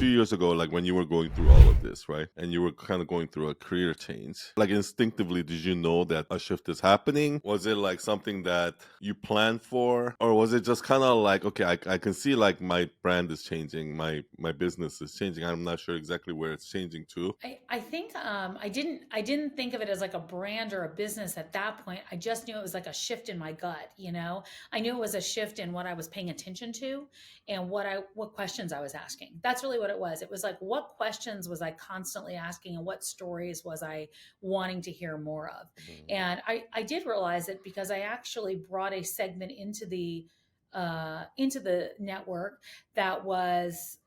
few years ago, like when you were going through all of this, right? And you were kind of going through a career change. Like instinctively, did you know that a shift is happening? Was it like something that you planned for? Or was it just kind of like, okay, I can see like my brand is changing, my business is changing. I'm not sure exactly where it's changing to. I think I didn't think of it as like a brand or a business at that point. I just knew it was like a shift in my gut, you know. I knew it was a shift in what I was paying attention to and what questions I was asking. That's really what it was. It was like what questions was I constantly asking and what stories was I wanting to hear more of. Mhm. And I did realize it because I actually brought a segment into the network that was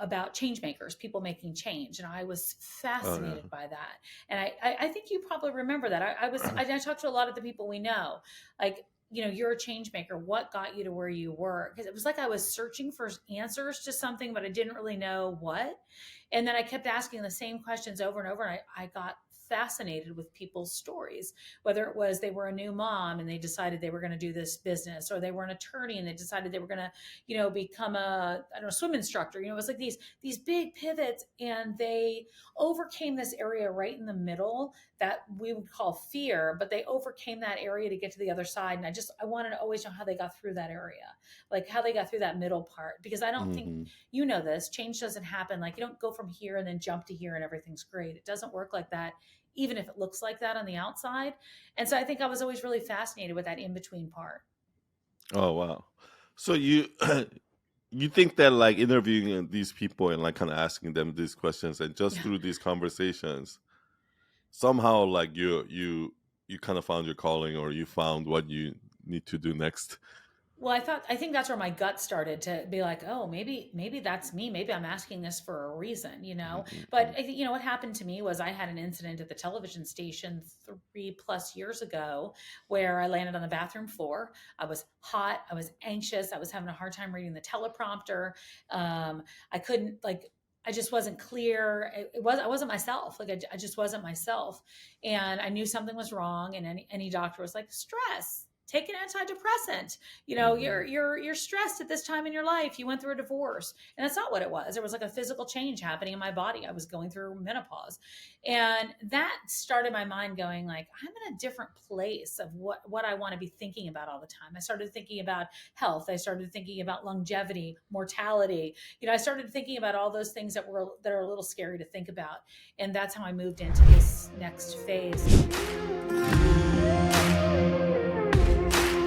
about change makers, people making change. And I was Oh yeah. fascinated by that. And I think you probably remember that. I talked to a lot of the people we know, like, you know, you're a change maker. What got you to where you were? Because it was like I was searching for answers to something, but I didn't really know what. And then I kept asking the same questions over and over. And I got fascinated with people's stories, whether it was they were a new mom and they decided they were going to do this business, or they were an attorney and they decided they were going to, you know, become a, I don't know, swim instructor. You know, it was like these big pivots, and they overcame this area right in the middle that we would call fear, but they overcame that area to get to the other side. And I wanted to always know how they got through that area, like how they got through that middle part, because I don't think, Hmm. you know, this change doesn't happen like you don't go from here and then jump to here and everything's great. It doesn't work like that, even if it looks like that on the outside. And so I think I was always really fascinated with that in between part. Oh wow. So you you think that like interviewing these people and like kind of asking them these questions and just Yeah. through these conversations somehow like you kind of found your calling or you found what you need to do next. Well, I think that's where my gut started to be like, oh, maybe that's me. Maybe I'm asking this for a reason, you know. But Mhm. you know what happened to me was I had an incident at the television station 3+ years ago where I landed on the bathroom floor. I was hot. I was anxious. I was having a hard time reading the teleprompter. I couldn't like. I just wasn't clear. I wasn't myself. Like I just wasn't myself, and I knew something was wrong. And any doctor was like, stress. Take an antidepressant. You know, Mhm. you're stressed at this time in your life. You went through a divorce, and that's not what it was. There was like a physical change happening in my body. I was going through menopause, and that started my mind going like, I'm in a different place of what I want to be thinking about all the time. I started thinking about health. I started thinking about longevity, mortality. You know, I started thinking about all those things that are a little scary to think about, and that's how I moved into this next phase.